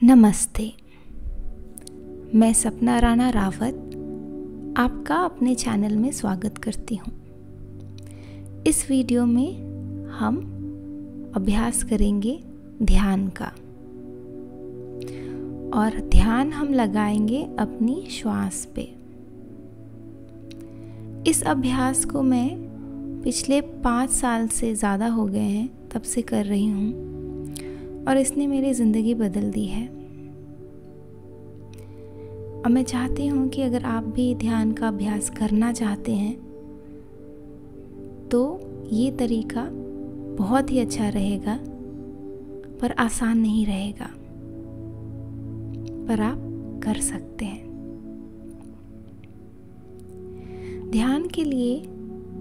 नमस्ते। मैं सपना राणा रावत आपका अपने चैनल में स्वागत करती हूँ। इस वीडियो में हम अभ्यास करेंगे ध्यान का, और ध्यान हम लगाएंगे अपनी श्वास पे। इस अभ्यास को मैं पिछले 5 साल से ज़्यादा हो गए हैं तब से कर रही हूँ, और इसने मेरी ज़िंदगी बदल दी है। अब मैं चाहती हूँ कि अगर आप भी ध्यान का अभ्यास करना चाहते हैं तो ये तरीका बहुत ही अच्छा रहेगा, पर आसान नहीं रहेगा, पर आप कर सकते हैं। ध्यान के लिए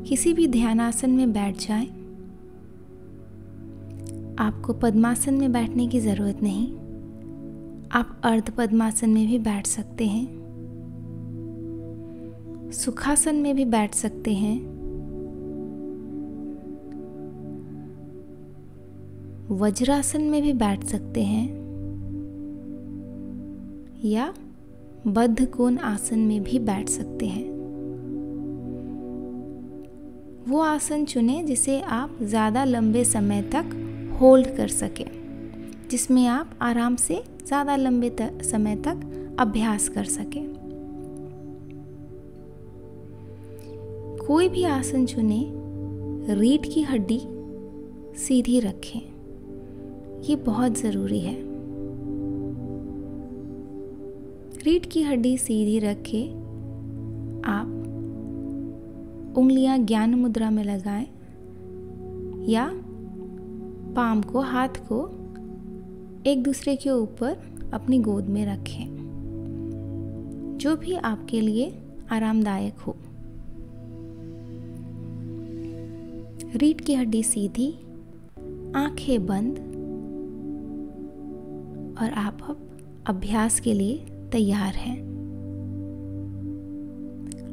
किसी भी ध्यानासन में बैठ जाएं। आपको पद्मासन में बैठने की ज़रूरत नहीं, आप अर्ध पद्मासन में भी बैठ सकते हैं, सुखासन में भी बैठ सकते हैं, वज्रासन में भी बैठ सकते हैं, या बद्ध कोण आसन में भी बैठ सकते हैं। वो आसन चुनें जिसे आप ज़्यादा लंबे समय तक होल्ड कर सकें, जिसमें आप आराम से ज़्यादा लंबे समय तक अभ्यास कर सकें। कोई भी आसन चुनें, रीढ़ की हड्डी सीधी रखें, ये बहुत ज़रूरी है। रीढ़ की हड्डी सीधी रखें। आप उंगलियां ज्ञान मुद्रा में लगाएं, या पाम को, हाथ को एक दूसरे के ऊपर अपनी गोद में रखें, जो भी आपके लिए आरामदायक हो। रीढ़ की हड्डी सीधी, आंखें बंद, और आप अब अभ्यास के लिए तैयार हैं।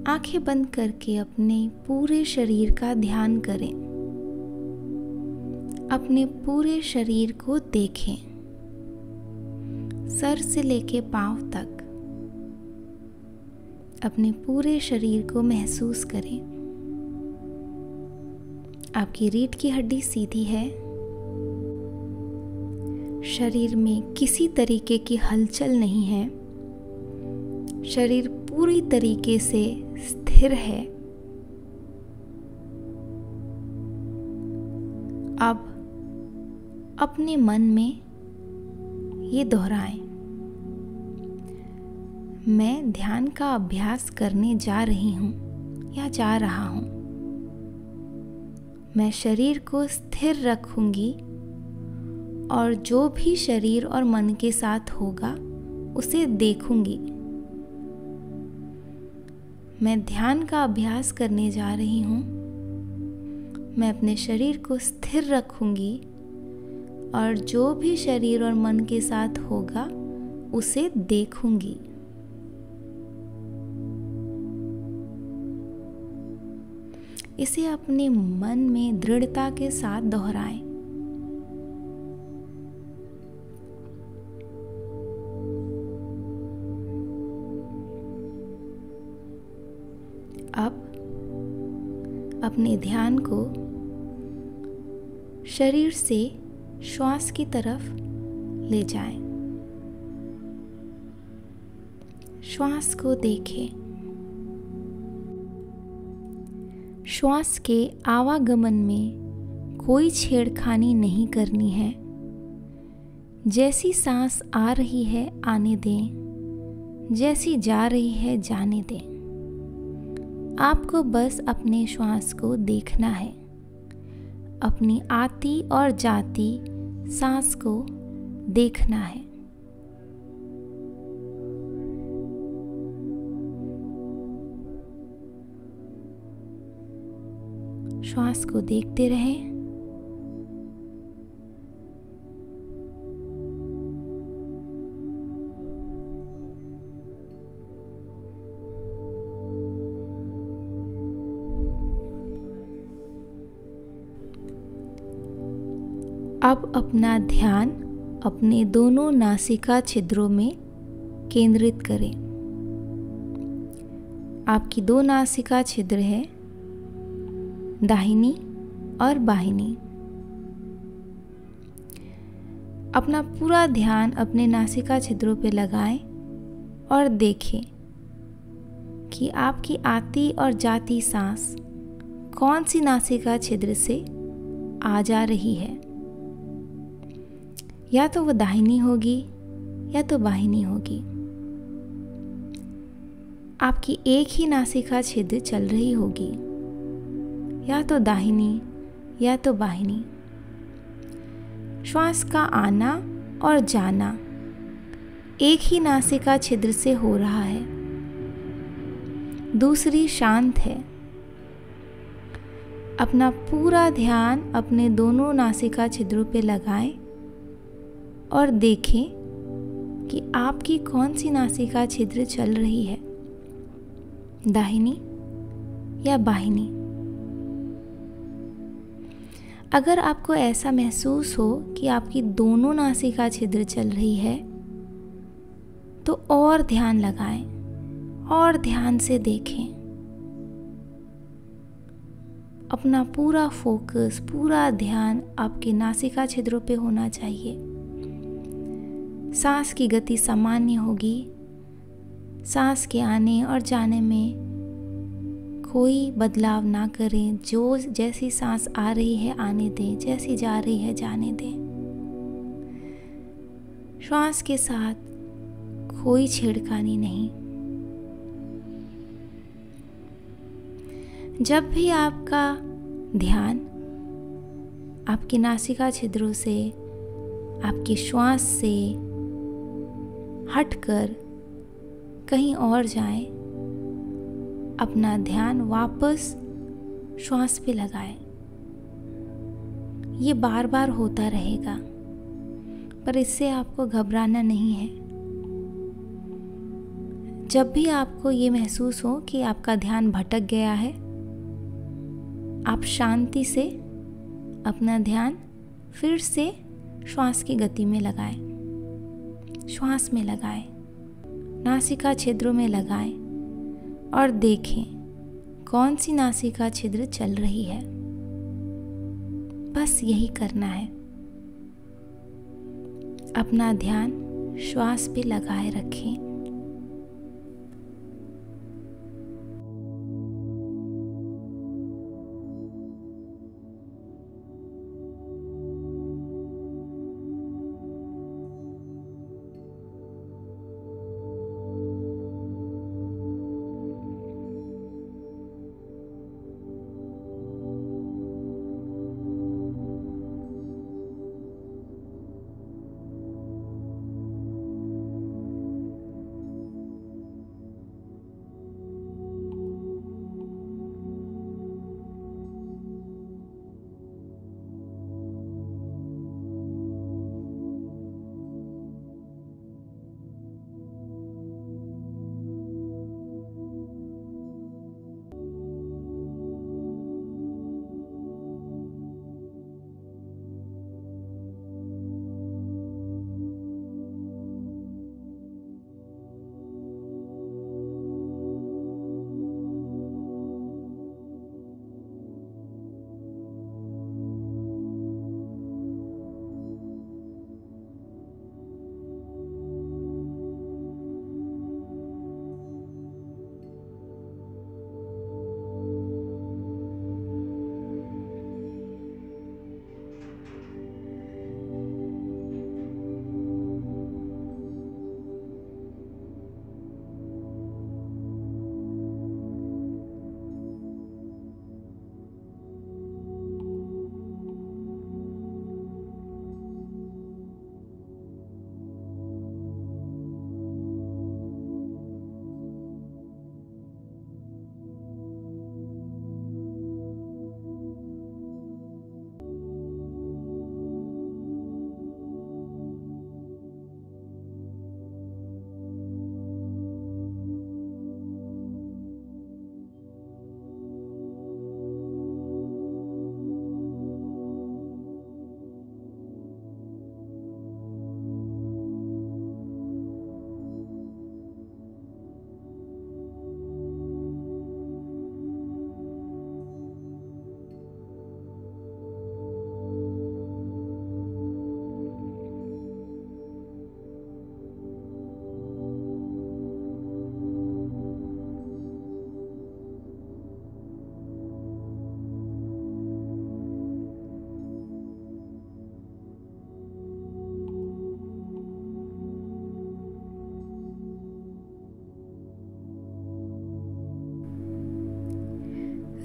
आंखें बंद करके अपने पूरे शरीर का ध्यान करें। अपने पूरे शरीर को देखें, सर से लेके पांव तक अपने पूरे शरीर को महसूस करें। आपकी रीढ़ की हड्डी सीधी है, शरीर में किसी तरीके की हलचल नहीं है, शरीर पूरी तरीके से स्थिर है। अब अपने मन में ये दोहराएं, मैं ध्यान का अभ्यास करने जा रही हूँ या जा रहा हूँ। मैं शरीर को स्थिर रखूंगी, और जो भी शरीर और मन के साथ होगा उसे देखूंगी। मैं ध्यान का अभ्यास करने जा रही हूँ। मैं अपने शरीर को स्थिर रखूंगी, और जो भी शरीर और मन के साथ होगा उसे देखूंगी। इसे अपने मन में दृढ़ता के साथ दोहराएं। अब अपने ध्यान को शरीर से श्वास की तरफ ले जाएं। श्वास को देखें। श्वास के आवागमन में कोई छेड़खानी नहीं करनी है। जैसी सांस आ रही है आने दें, जैसी जा रही है जाने दें। आपको बस अपने श्वास को देखना है, अपनी आती और जाती सांस को देखना है। श्वास को देखते रहें। अब अपना ध्यान अपने दोनों नासिका छिद्रों में केंद्रित करें। आपकी दो नासिका छिद्र है, दाहिनी और बाहिनी। अपना पूरा ध्यान अपने नासिका छिद्रों पर लगाएं और देखें कि आपकी आती और जाती सांस कौन सी नासिका छिद्र से आ जा रही है। या तो वो दाहिनी होगी या तो बाहिनी होगी। आपकी एक ही नासिका छिद्र चल रही होगी, या तो दाहिनी या तो बाहिनी। श्वास का आना और जाना एक ही नासिका छिद्र से हो रहा है, दूसरी शांत है। अपना पूरा ध्यान अपने दोनों नासिका छिद्रों पे लगाएं और देखें कि आपकी कौन सी नासिका छिद्र चल रही है, दाहिनी या बाहिनी। अगर आपको ऐसा महसूस हो कि आपकी दोनों नासिका छिद्र चल रही है, तो और ध्यान लगाएं और ध्यान से देखें। अपना पूरा फोकस, पूरा ध्यान आपके नासिका छिद्रों पे होना चाहिए। सांस की गति सामान्य होगी। सांस के आने और जाने में कोई बदलाव ना करें। जो जैसी सांस आ रही है आने दें, जैसी जा रही है जाने दें। श्वास के साथ कोई छेड़खानी नहीं। जब भी आपका ध्यान आपकी नासिका छिद्रों से, आपकी श्वास से हटकर कहीं और जाए, अपना ध्यान वापस श्वास पे लगाएं। ये बार बार होता रहेगा, पर इससे आपको घबराना नहीं है। जब भी आपको ये महसूस हो कि आपका ध्यान भटक गया है, आप शांति से अपना ध्यान फिर से श्वास की गति में लगाएं। श्वास में लगाएं, नासिका छिद्रों में लगाएं और देखें कौन सी नासिका छिद्र चल रही है। बस यही करना है। अपना ध्यान श्वास पे लगाए रखें।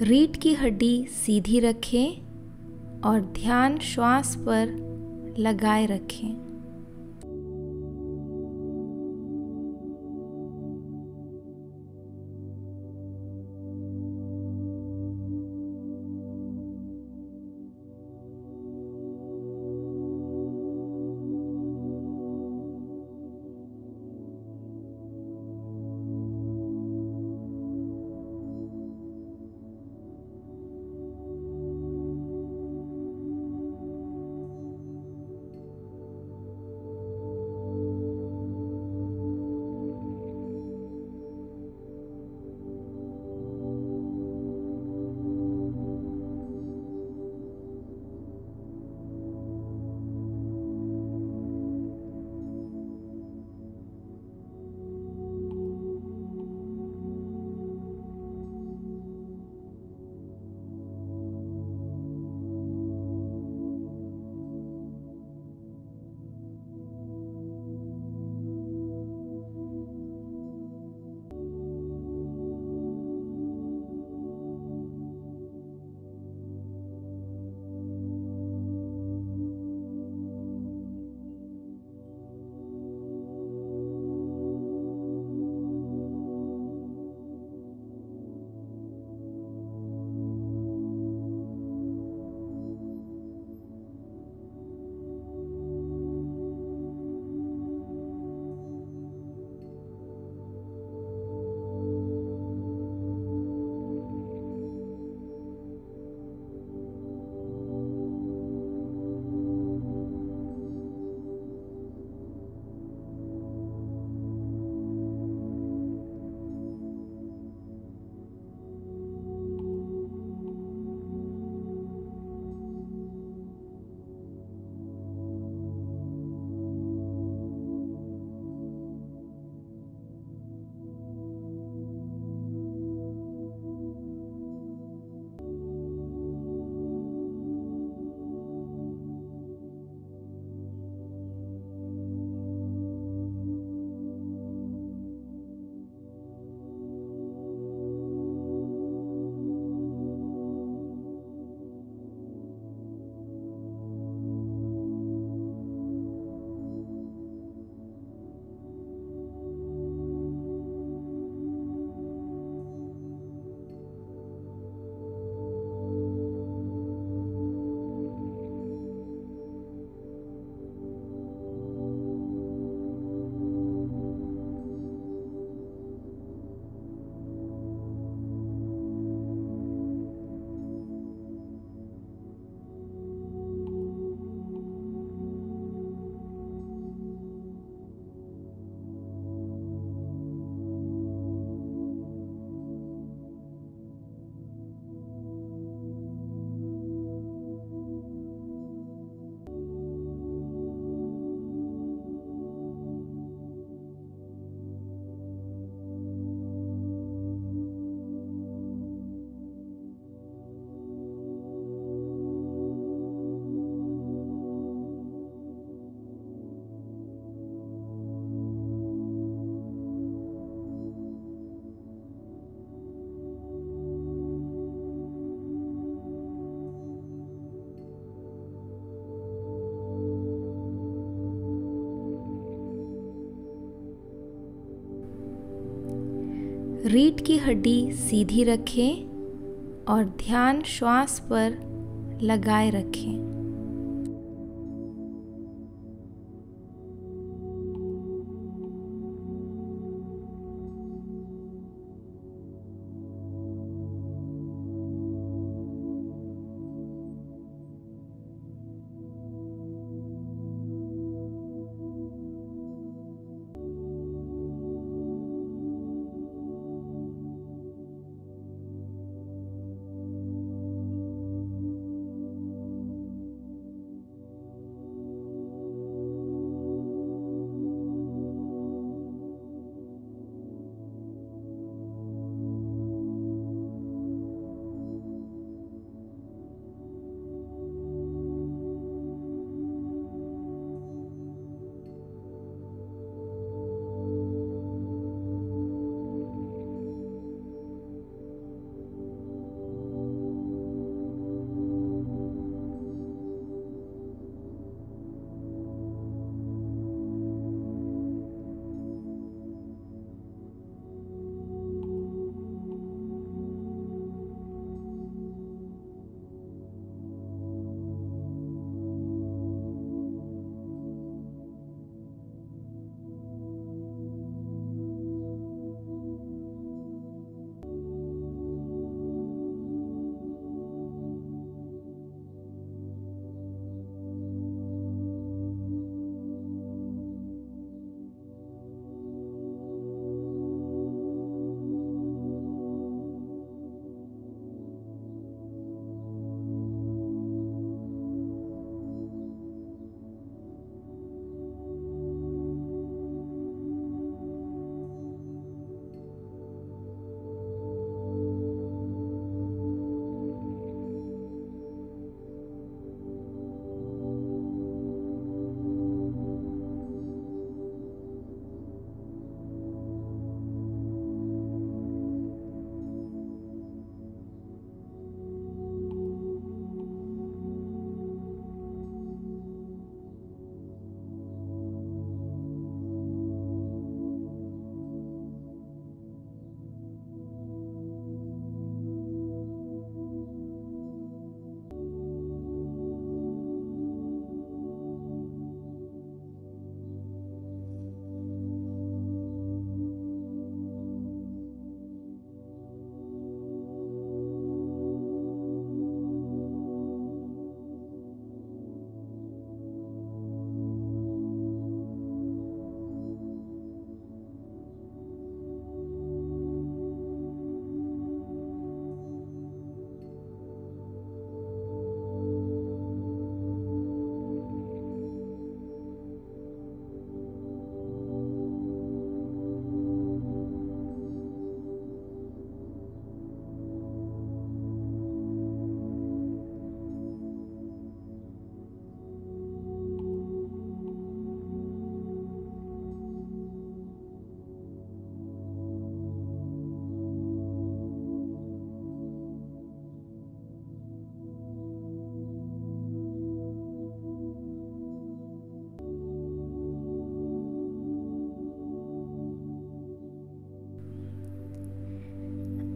रीढ़ की हड्डी सीधी रखें और ध्यान श्वास पर लगाए रखें। रीढ़ की हड्डी सीधी रखें और ध्यान श्वास पर लगाए रखें।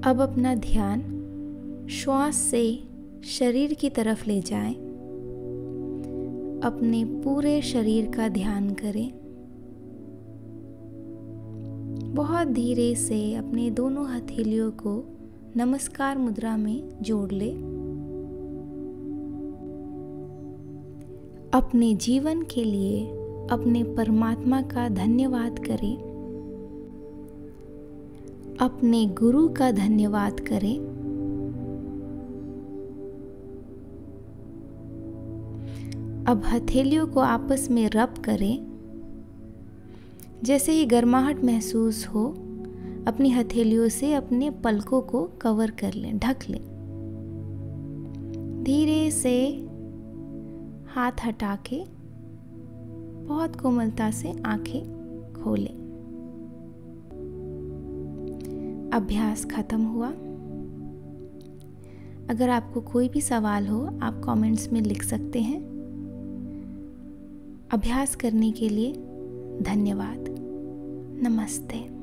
अब अपना ध्यान श्वास से शरीर की तरफ ले जाएं। अपने पूरे शरीर का ध्यान करें। बहुत धीरे से अपने दोनों हथेलियों को नमस्कार मुद्रा में जोड़ ले। अपने जीवन के लिए अपने परमात्मा का धन्यवाद करें। अपने गुरु का धन्यवाद करें। अब हथेलियों को आपस में रब करें। जैसे ही गर्माहट महसूस हो, अपनी हथेलियों से अपने पलकों को कवर कर लें, ढक लें। धीरे से हाथ हटा के बहुत कोमलता से आंखें खोलें। अभ्यास खत्म हुआ। अगर आपको कोई भी सवाल हो, आप कमेंट्स में लिख सकते हैं। अभ्यास करने के लिए धन्यवाद। नमस्ते।